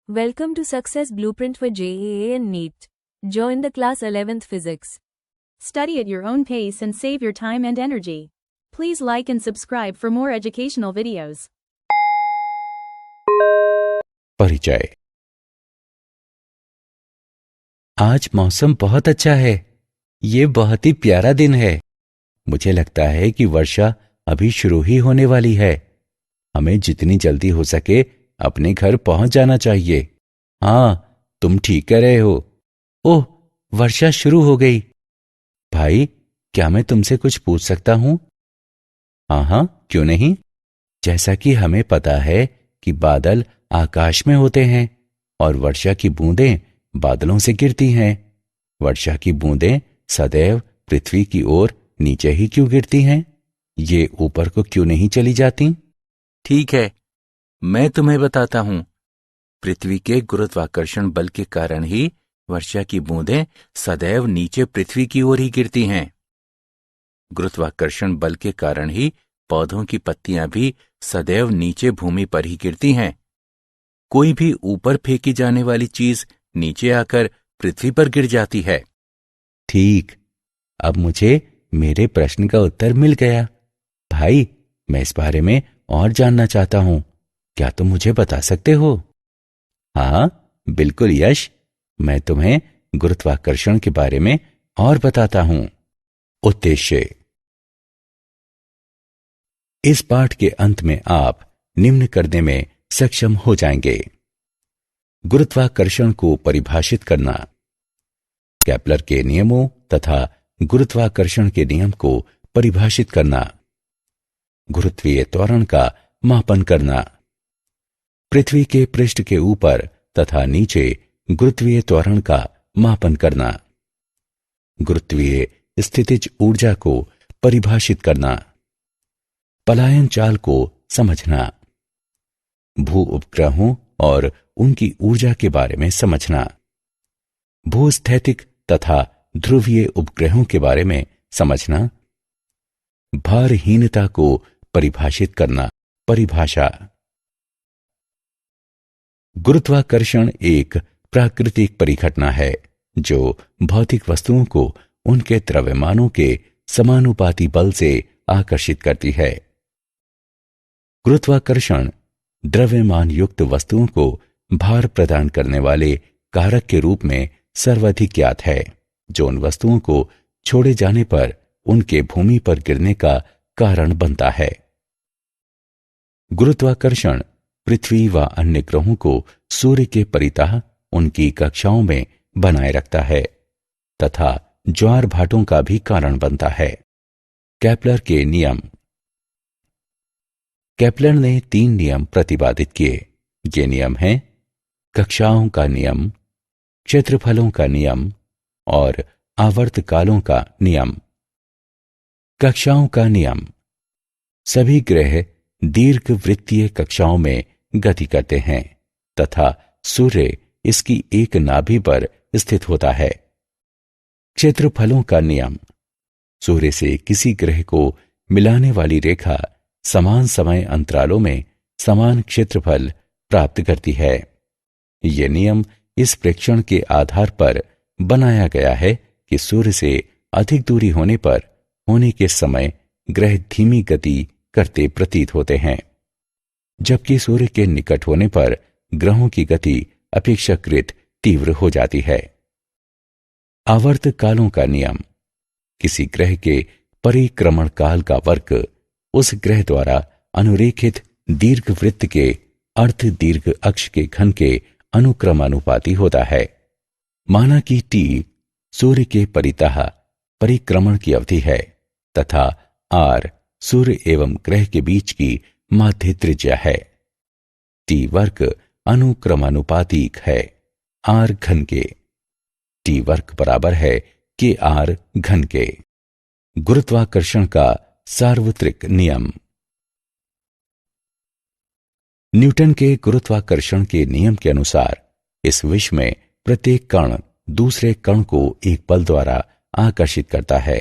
Welcome to Success Blueprint for JEE and NEET. Join the class 11th Physics. Study at your own pace and save your time and energy. Please like and subscribe for more educational videos. परिचय। आज मौसम बहुत अच्छा है। ये बहुत ही प्यारा दिन है। मुझे लगता है कि वर्षा अभी शुरू ही होने वाली है। हमें जितनी जल्दी हो सके अपने घर पहुंच जाना चाहिए। हाँ, तुम ठीक कह रहे हो। ओह, वर्षा शुरू हो गई। भाई, क्या मैं तुमसे कुछ पूछ सकता हूं? हाँ, क्यों नहीं। जैसा कि हमें पता है कि बादल आकाश में होते हैं और वर्षा की बूंदें बादलों से गिरती हैं। वर्षा की बूंदें सदैव पृथ्वी की ओर नीचे ही क्यों गिरती हैं? ये ऊपर को क्यों नहीं चली जाती? ठीक है, मैं तुम्हें बताता हूं। पृथ्वी के गुरुत्वाकर्षण बल के कारण ही वर्षा की बूंदें सदैव नीचे पृथ्वी की ओर ही गिरती हैं। गुरुत्वाकर्षण बल के कारण ही पौधों की पत्तियां भी सदैव नीचे भूमि पर ही गिरती हैं। कोई भी ऊपर फेंकी जाने वाली चीज नीचे आकर पृथ्वी पर गिर जाती है। ठीक, अब मुझे मेरे प्रश्न का उत्तर मिल गया। भाई, मैं इस बारे में और जानना चाहता हूं। क्या तुम मुझे बता सकते हो? हाँ, बिल्कुल यश, मैं तुम्हें गुरुत्वाकर्षण के बारे में और बताता हूं। उद्देश्य। इस पाठ के अंत में आप निम्न करने में सक्षम हो जाएंगे। गुरुत्वाकर्षण को परिभाषित करना, केपलर के नियमों तथा गुरुत्वाकर्षण के नियम को परिभाषित करना, गुरुत्वीय त्वरण का मापन करना, पृथ्वी के पृष्ठ के ऊपर तथा नीचे गुरुत्वीय त्वरण का मापन करना, गुरुत्वीय स्थितिज ऊर्जा को परिभाषित करना, पलायन चाल को समझना, भू उपग्रहों और उनकी ऊर्जा के बारे में समझना, भूस्थैतिक तथा ध्रुवीय उपग्रहों के बारे में समझना, भारहीनता को परिभाषित करना। परिभाषा। गुरुत्वाकर्षण एक प्राकृतिक परिघटना है जो भौतिक वस्तुओं को उनके द्रव्यमानों के समानुपाती बल से आकर्षित करती है। गुरुत्वाकर्षण द्रव्यमान युक्त वस्तुओं को भार प्रदान करने वाले कारक के रूप में सर्वाधिक ज्ञात है, जो उन वस्तुओं को छोड़े जाने पर उनके भूमि पर गिरने का कारण बनता है। गुरुत्वाकर्षण पृथ्वी व अन्य ग्रहों को सूर्य के परितः उनकी कक्षाओं में बनाए रखता है तथा ज्वार भाटों का भी कारण बनता है। केपलर के नियम। केपलर ने 3 नियम प्रतिपादित किए। ये नियम हैं कक्षाओं का नियम, क्षेत्रफलों का नियम और आवर्तकालों का नियम। कक्षाओं का नियम। सभी ग्रह दीर्घवृत्तीय कक्षाओं में गति करते हैं तथा सूर्य इसकी एक नाभि पर स्थित होता है। क्षेत्रफलों का नियम। सूर्य से किसी ग्रह को मिलाने वाली रेखा समान समय अंतरालों में समान क्षेत्रफल प्राप्त करती है। यह नियम इस प्रेक्षण के आधार पर बनाया गया है कि सूर्य से अधिक दूरी होने पर होने के समय ग्रह धीमी गति करते प्रतीत होते हैं, जबकि सूर्य के निकट होने पर ग्रहों की गति अपेक्षाकृत तीव्र हो जाती है। आवर्तकालों का नियम। किसी ग्रह के परिक्रमण काल का वर्ग उस ग्रह द्वारा अनुरेखित दीर्घवृत्त के अर्ध दीर्घ अक्ष के घन के अनुक्रमानुपाती होता है। माना कि टी सूर्य के परितः परिक्रमण की अवधि है तथा आर सूर्य एवं ग्रह के बीच की माध्य त्रिज्या है। टी वर्ग अनुक्रमानुपातिक है आर घन के। टी वर्ग बराबर है के आर घन के। गुरुत्वाकर्षण का सार्वत्रिक नियम। न्यूटन के गुरुत्वाकर्षण के नियम के अनुसार इस विश्व में प्रत्येक कण दूसरे कण को एक बल द्वारा आकर्षित करता है,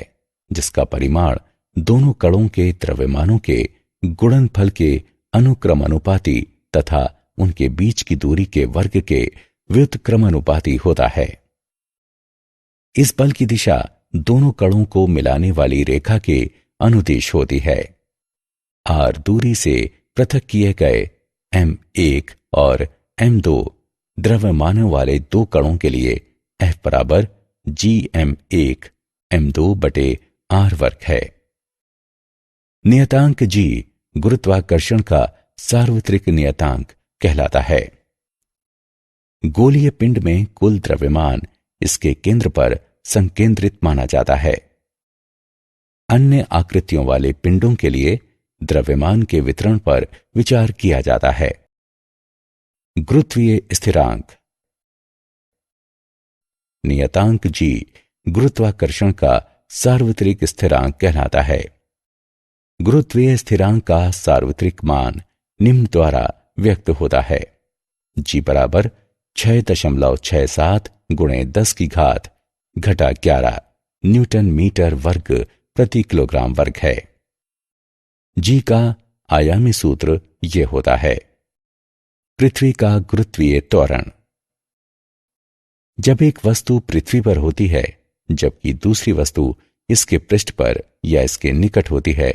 जिसका परिमाण दोनों कणों के द्रव्यमानों के गुणनफल के अनुक्रमानुपाती तथा उनके बीच की दूरी के वर्ग के व्युत्क्रमानुपाती होता है। इस बल की दिशा दोनों कणों को मिलाने वाली रेखा के अनुदिश होती है। r दूरी से पृथक किए गए m1 और m2 द्रव्यमानों वाले दो कणों के लिए F बराबर gm1 m2 बटे r वर्ग है। नियतांक g गुरुत्वाकर्षण का सार्वत्रिक नियतांक कहलाता है। गोलीय पिंड में कुल द्रव्यमान इसके केंद्र पर संकेंद्रित माना जाता है। अन्य आकृतियों वाले पिंडों के लिए द्रव्यमान के वितरण पर विचार किया जाता है। गुरुत्वीय स्थिरांक। नियतांक g गुरुत्वाकर्षण का सार्वत्रिक स्थिरांक कहलाता है। गुरुत्वीय स्थिरांक का सार्वत्रिक मान निम्न द्वारा व्यक्त होता है। g बराबर 6.67 गुणे 10 की घात घटा 11 न्यूटन मीटर वर्ग प्रति किलोग्राम वर्ग है। g का आयामी सूत्र यह होता है। पृथ्वी का गुरुत्वीय त्वरण। जब एक वस्तु पृथ्वी पर होती है जबकि दूसरी वस्तु इसके पृष्ठ पर या इसके निकट होती है,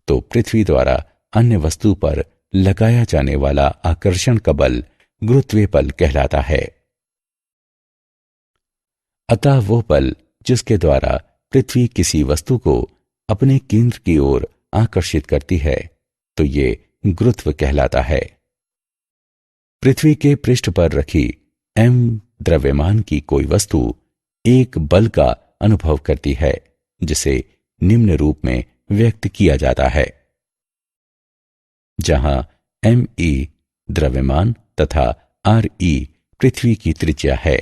तो पृथ्वी द्वारा अन्य वस्तु पर लगाया जाने वाला आकर्षण का बल गुरुत्वीय बल कहलाता है। अतः वो बल जिसके द्वारा पृथ्वी किसी वस्तु को अपने केंद्र की ओर आकर्षित करती है, तो ये गुरुत्व कहलाता है। पृथ्वी के पृष्ठ पर रखी m द्रव्यमान की कोई वस्तु एक बल का अनुभव करती है, जिसे निम्न रूप में व्यक्त किया जाता है, जहां me द्रव्यमान तथा re पृथ्वी की त्रिज्या है।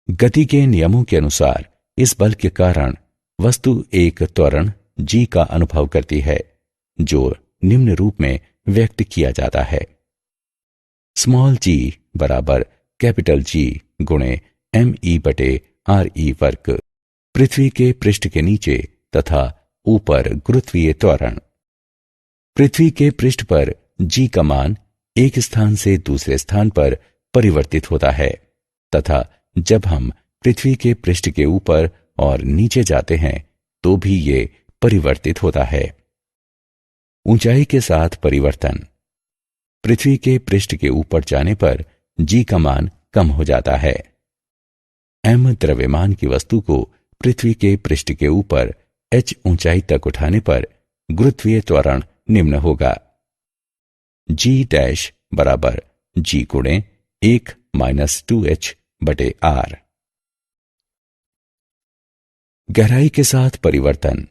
गति के नियमों के अनुसार इस बल के कारण वस्तु एक त्वरण g का अनुभव करती है, जो निम्न रूप में व्यक्त किया जाता है। स्मॉल g बराबर कैपिटल G गुणे me बटे re वर्ग। पृथ्वी के पृष्ठ के नीचे तथा ऊपर गुरुत्वीय त्वरण। पृथ्वी के पृष्ठ पर g का मान एक स्थान से दूसरे स्थान पर परिवर्तित होता है तथा जब हम पृथ्वी के पृष्ठ के ऊपर और नीचे जाते हैं तो भी ये परिवर्तित होता है। ऊंचाई के साथ परिवर्तन। पृथ्वी के पृष्ठ के ऊपर जाने पर g का मान कम हो जाता है। m द्रव्यमान की वस्तु को पृथ्वी के पृष्ठ के ऊपर h ऊंचाई तक उठाने पर गुरुत्वीय त्वरण निम्न होगा। g डैश बराबर g गुणे 1 माइनस 2h बटे r। गहराई के साथ परिवर्तन।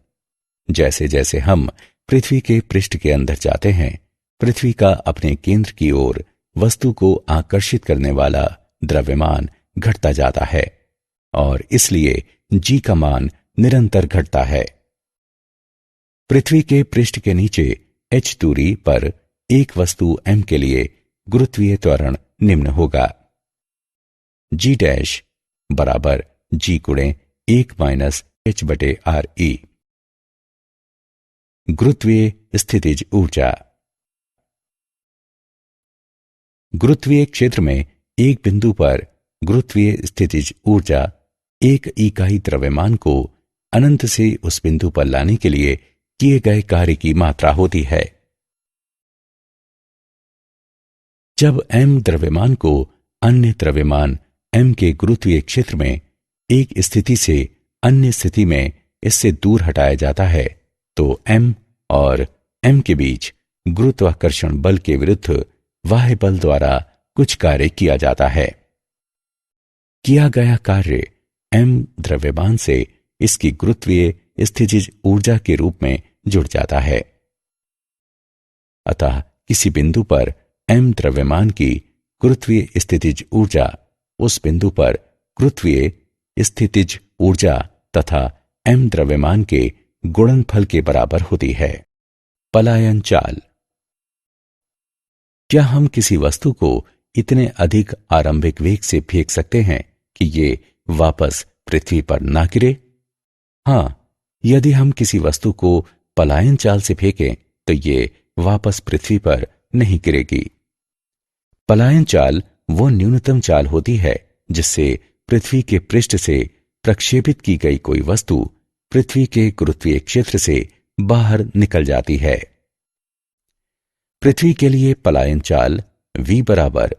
जैसे जैसे हम पृथ्वी के पृष्ठ के अंदर जाते हैं, पृथ्वी का अपने केंद्र की ओर वस्तु को आकर्षित करने वाला द्रव्यमान घटता जाता है और इसलिए g का मान निरंतर घटता है। पृथ्वी के पृष्ठ के नीचे h दूरी पर एक वस्तु m के लिए गुरुत्वीय त्वरण निम्न होगा। g डैश बराबर g गुणे 1 माइनस h बटे re। गुरुत्वीय स्थितिज ऊर्जा। गुरुत्वीय क्षेत्र में एक बिंदु पर गुरुत्वीय स्थितिज ऊर्जा एक इकाई द्रव्यमान को अनंत से उस बिंदु पर लाने के लिए किए गए कार्य की मात्रा होती है। जब m द्रव्यमान को अन्य द्रव्यमान m के गुरुत्वीय क्षेत्र में एक स्थिति से अन्य स्थिति में इससे दूर हटाया जाता है, तो m और m के बीच गुरुत्वाकर्षण बल के विरुद्ध बाह्य बल द्वारा कुछ कार्य किया जाता है। किया गया कार्य m द्रव्यमान से इसकी गुरुत्वीय स्थितिज ऊर्जा के रूप में जुड़ जाता है। अतः किसी बिंदु पर m द्रव्यमान की गुरुत्वीय स्थितिज ऊर्जा उस बिंदु पर गुरुत्वीय स्थितिज ऊर्जा तथा m द्रव्यमान के गुणनफल के बराबर होती है। पलायन चाल। क्या हम किसी वस्तु को इतने अधिक आरंभिक वेग से फेंक सकते हैं कि ये वापस पृथ्वी पर ना गिरे? हाँ, यदि हम किसी वस्तु को पलायन चाल से फेंकें तो ये वापस पृथ्वी पर नहीं गिरेगी। पलायन चाल वो न्यूनतम चाल होती है जिससे पृथ्वी के पृष्ठ से प्रक्षेपित की गई कोई वस्तु पृथ्वी के गुरुत्वीय क्षेत्र से बाहर निकल जाती है। पृथ्वी के लिए पलायन चाल v बराबर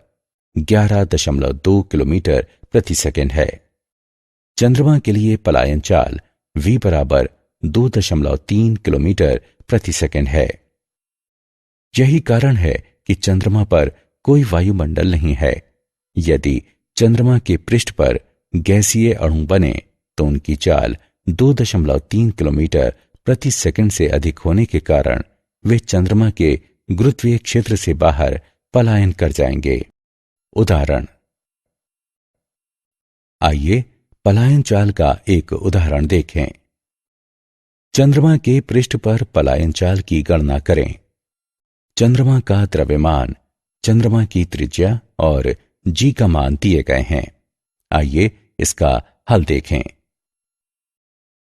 11.2 किलोमीटर प्रति सेकंड है। चंद्रमा के लिए पलायन चाल v बराबर 2.3 किलोमीटर प्रति सेकंड है। यही कारण है कि चंद्रमा पर कोई वायुमंडल नहीं है। यदि चंद्रमा के पृष्ठ पर गैसीय अणु बने तो उनकी चाल 2.3 किलोमीटर प्रति सेकंड से अधिक होने के कारण वे चंद्रमा के गुरुत्वीय क्षेत्र से बाहर पलायन कर जाएंगे। उदाहरण। आइए पलायन चाल का एक उदाहरण देखें। चंद्रमा के पृष्ठ पर पलायन चाल की गणना करें। चंद्रमा का द्रव्यमान, चंद्रमा की त्रिज्या और जी का मान दिए गए हैं। आइए इसका हल देखें।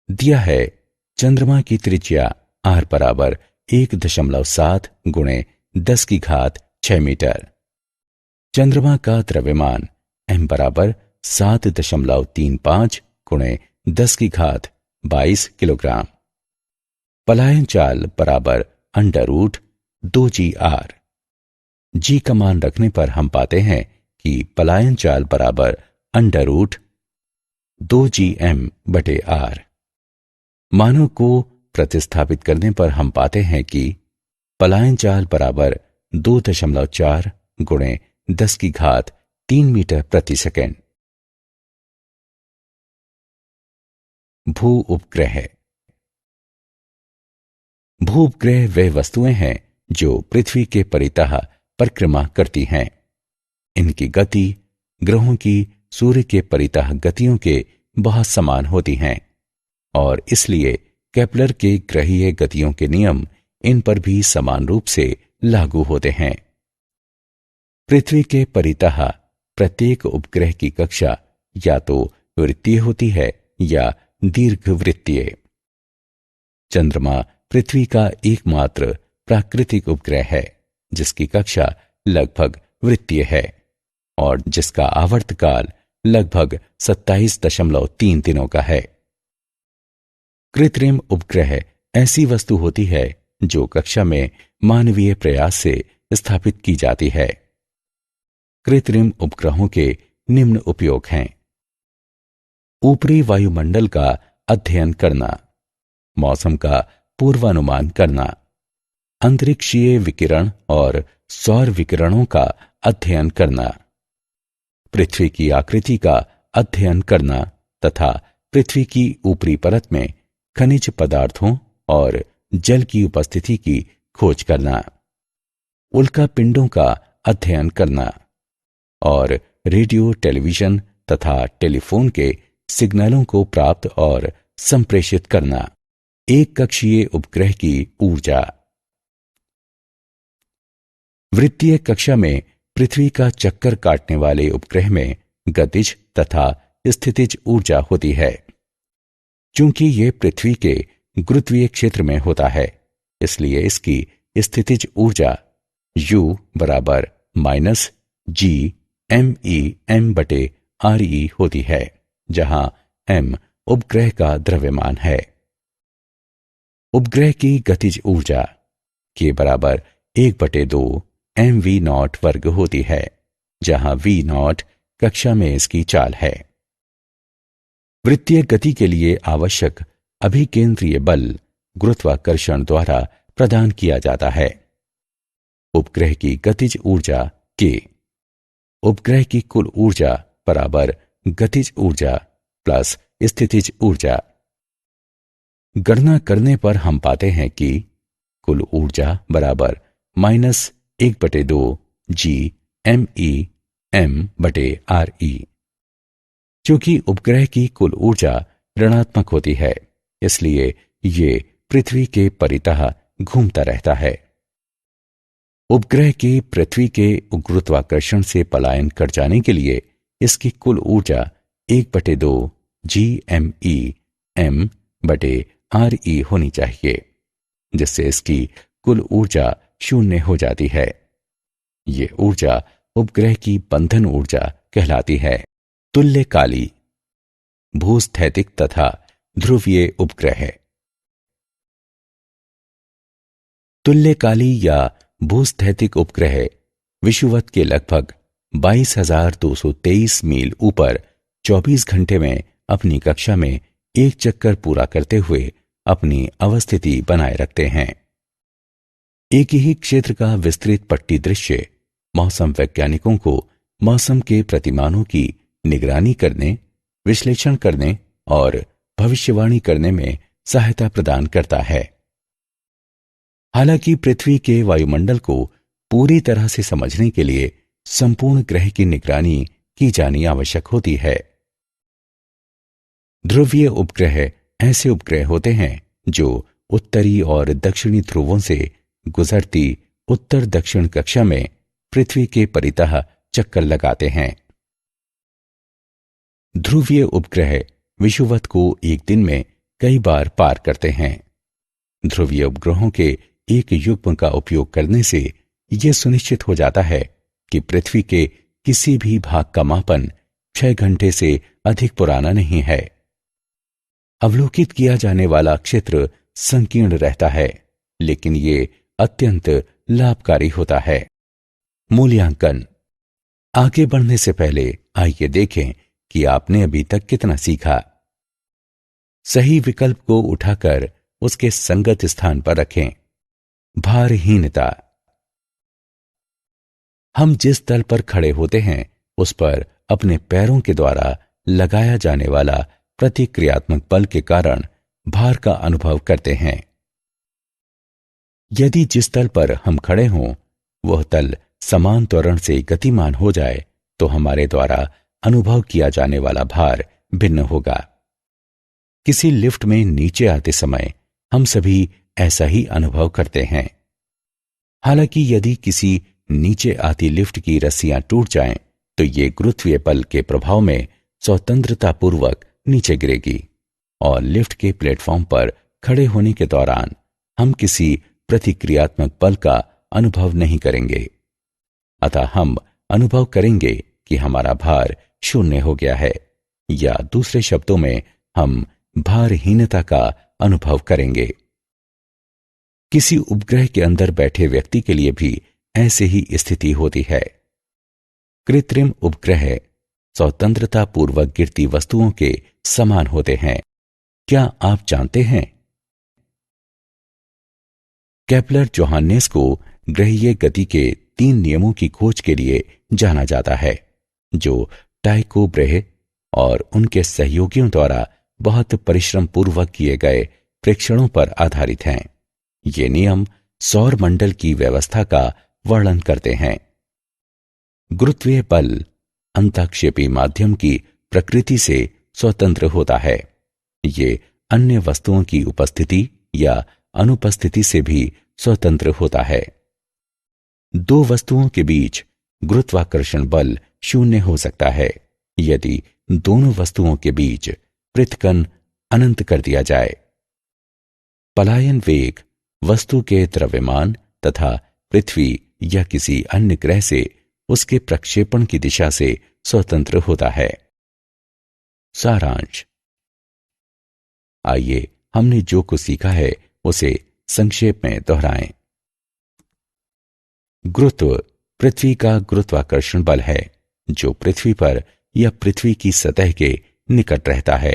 दिया है चंद्रमा की त्रिज्या r बराबर 1.7 गुणे 10 की घात 6 मीटर। चंद्रमा का द्रव्यमान m बराबर 7.35 गुणे 10 की घात 22 किलोग्राम। पलायन चाल बराबर √2gr। जी का मान रखने पर हम पाते हैं कि पलायन चाल बराबर √2gm/r। मानों को प्रतिस्थापित करने पर हम पाते हैं कि पलायन चाल बराबर 2.4 गुणे 10 की घात 3 मीटर प्रति सेकंड। भू उपग्रह। भू उपग्रह वे वस्तुएं हैं जो पृथ्वी के परितः परिक्रमा करती हैं। इनकी गति ग्रहों की सूर्य के परितः गतियों के बहुत समान होती हैं और इसलिए केपलर के ग्रहीय गतियों के नियम इन पर भी समान रूप से लागू होते हैं। पृथ्वी के परितः प्रत्येक उपग्रह की कक्षा या तो वृत्तीय होती है या दीर्घवृत्तीय। चंद्रमा पृथ्वी का एकमात्र प्राकृतिक उपग्रह है जिसकी कक्षा लगभग वृत्तीय है और जिसका आवर्तकाल लगभग 27.3 दिनों का है। कृत्रिम उपग्रह ऐसी वस्तु होती है जो कक्षा में मानवीय प्रयास से स्थापित की जाती है। कृत्रिम उपग्रहों के निम्न उपयोग हैं। ऊपरी वायुमंडल का अध्ययन करना, मौसम का पूर्वानुमान करना, अंतरिक्षीय विकिरण और सौर विकिरणों का अध्ययन करना, पृथ्वी की आकृति का अध्ययन करना तथा पृथ्वी की ऊपरी परत में खनिज पदार्थों और जल की उपस्थिति की खोज करना, उल्का पिंडों का अध्ययन करना और रेडियो, टेलीविजन तथा टेलीफोन के सिग्नलों को प्राप्त और संप्रेषित करना। एक कक्षीय उपग्रह की ऊर्जा। वृत्तीय कक्षा में पृथ्वी का चक्कर काटने वाले उपग्रह में गतिज तथा स्थितिज ऊर्जा होती है। चूंकि यह पृथ्वी के गुरुत्वीय क्षेत्र में होता है इसलिए इसकी स्थितिज ऊर्जा U बराबर -GMEM/RE होती है, जहां m उपग्रह का द्रव्यमान है। उपग्रह की गतिज ऊर्जा के बराबर 1/2 mv0 वर्ग होती है, जहां v0 कक्षा में इसकी चाल है। वृत्तीय गति के लिए आवश्यक अभिकेंद्रीय बल गुरुत्वाकर्षण द्वारा प्रदान किया जाता है। उपग्रह की गतिज ऊर्जा K उपग्रह की कुल ऊर्जा बराबर गतिज ऊर्जा प्लस स्थितिज ऊर्जा। गणना करने पर हम पाते हैं कि कुल ऊर्जा बराबर -1/2 GMEM/RE। क्योंकि उपग्रह की कुल ऊर्जा ऋणात्मक होती है इसलिए ये पृथ्वी के परितः घूमता रहता है। उपग्रह के पृथ्वी के गुरुत्वाकर्षण से पलायन कर जाने के लिए इसकी कुल ऊर्जा 1/2 GMEM/RE होनी चाहिए, जिससे इसकी कुल ऊर्जा 0 हो जाती है ये ऊर्जा उपग्रह की बंधन ऊर्जा कहलाती है। तुल्यकाली, भूस्थैतिक तथा ध्रुवीय उपग्रह। तुल्यकाली या भूस्थैतिक उपग्रह विषुवत के लगभग 22,223 मील ऊपर 24 घंटे में अपनी कक्षा में एक चक्कर पूरा करते हुए अपनी अवस्थिति बनाए रखते हैं। एक ही क्षेत्र का विस्तृत पट्टी दृश्य मौसम वैज्ञानिकों को मौसम के प्रतिमानों की निगरानी करने, विश्लेषण करने और भविष्यवाणी करने में सहायता प्रदान करता है। हालांकि पृथ्वी के वायुमंडल को पूरी तरह से समझने के लिए संपूर्ण ग्रह की निगरानी की जानी आवश्यक होती है। ध्रुवीय उपग्रह ऐसे उपग्रह होते हैं जो उत्तरी और दक्षिणी ध्रुवों से गुजरती उत्तर दक्षिण कक्षा में पृथ्वी के परितः चक्कर लगाते हैं। ध्रुवीय उपग्रह विषुवत को एक दिन में कई बार पार करते हैं। ध्रुवीय उपग्रहों के एक युग्म का उपयोग करने से यह सुनिश्चित हो जाता है कि पृथ्वी के किसी भी भाग का मापन 6 घंटे से अधिक पुराना नहीं है। अवलोकित किया जाने वाला क्षेत्र संकीर्ण रहता है, लेकिन ये अत्यंत लाभकारी होता है। मूल्यांकन। आगे बढ़ने से पहले आइए देखें कि आपने अभी तक कितना सीखा। सही विकल्प को उठाकर उसके संगत स्थान पर रखें। भारहीनता। हम जिस तल पर खड़े होते हैं उस पर अपने पैरों के द्वारा लगाया जाने वाला प्रतिक्रियात्मक बल के कारण भार का अनुभव करते हैं। यदि जिस तल पर हम खड़े हों वह तल समान त्वरण से गतिमान हो जाए तो हमारे द्वारा अनुभव किया जाने वाला भार भिन्न होगा। किसी लिफ्ट में नीचे आते समय हम सभी ऐसा ही अनुभव करते हैं। हालांकि यदि किसी नीचे आती लिफ्ट की रस्सियां टूट जाएं तो ये गुरुत्वीय बल के प्रभाव में स्वतंत्रतापूर्वक नीचे गिरेगी और लिफ्ट के प्लेटफॉर्म पर खड़े होने के दौरान हम किसी प्रतिक्रियात्मक बल का अनुभव नहीं करेंगे। अतः हम अनुभव करेंगे कि हमारा भार शून्य हो गया है, या दूसरे शब्दों में हम भारहीनता का अनुभव करेंगे। किसी उपग्रह के अंदर बैठे व्यक्ति के लिए भी ऐसे ही स्थिति होती है। कृत्रिम उपग्रह स्वतंत्रतापूर्वक गिरती वस्तुओं के समान होते हैं। क्या आप जानते हैं? केपलर जोहान्नेस को ग्रहीय गति के 3 नियमों की खोज के लिए जाना जाता है, जो टाइको ब्रेहे और उनके सहयोगियों द्वारा बहुत परिश्रम पूर्वक किए गए प्रेक्षणों पर आधारित हैं। ये नियम सौर मंडल की व्यवस्था का वर्णन करते हैं। गुरुत्वीय बल अंतःक्षेपी माध्यम की प्रकृति से स्वतंत्र होता है। ये अन्य वस्तुओं की उपस्थिति या अनुपस्थिति से भी स्वतंत्र होता है। 2 वस्तुओं के बीच गुरुत्वाकर्षण बल शून्य हो सकता है यदि दोनों वस्तुओं के बीच पृथक्कन अनंत कर दिया जाए। पलायन वेग वस्तु के द्रव्यमान तथा पृथ्वी या किसी अन्य ग्रह से उसके प्रक्षेपण की दिशा से स्वतंत्र होता है। सारांश। आइए हमने जो कुछ सीखा है उसे संक्षेप में दोहराएं। गुरुत्व पृथ्वी का गुरुत्वाकर्षण बल है जो पृथ्वी पर या पृथ्वी की सतह के निकट रहता है।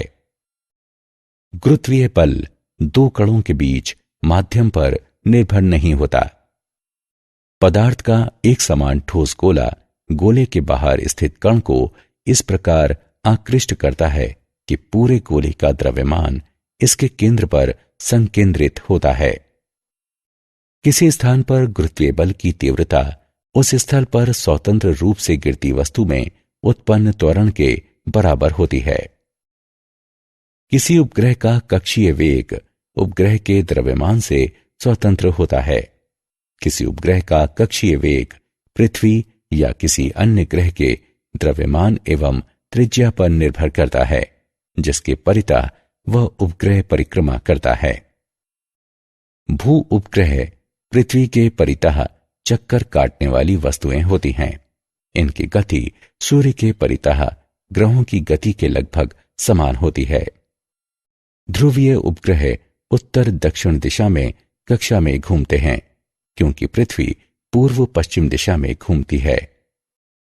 गुरुत्वीय बल 2 कणों के बीच माध्यम पर निर्भर नहीं होता। पदार्थ का एक समान ठोस गोला गोले के बाहर स्थित कण को इस प्रकार आकृष्ट करता है कि पूरे गोले का द्रव्यमान इसके केंद्र पर संकेंद्रित होता है। किसी स्थान पर गुरुत्वीय बल की तीव्रता उस स्थल पर स्वतंत्र रूप से गिरती वस्तु में उत्पन्न त्वरण के बराबर होती है। किसी उपग्रह का कक्षीय वेग उपग्रह के द्रव्यमान से स्वतंत्र होता है। किसी उपग्रह का कक्षीय वेग पृथ्वी या किसी अन्य ग्रह के द्रव्यमान एवं त्रिज्या पर निर्भर करता है, जिसके परितः वह उपग्रह परिक्रमा करता है। भू उपग्रह पृथ्वी के परितः चक्कर काटने वाली वस्तुएं होती हैं। इनकी गति सूर्य के परितः ग्रहों की गति के लगभग समान होती है। ध्रुवीय उपग्रह उत्तर दक्षिण दिशा में कक्षा में घूमते हैं, क्योंकि पृथ्वी पूर्व पश्चिम दिशा में घूमती है।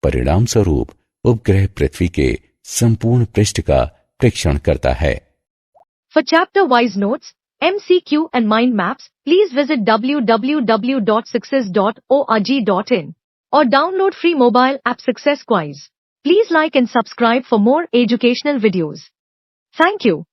परिणाम स्वरूप उपग्रह पृथ्वी के संपूर्ण पृष्ठ का परीक्षण करता है। For chapter-wise notes, MCQ and mind maps, please visit www.success.org.in or download free mobile app Success Quiz. Please like and subscribe for more educational videos. Thank you.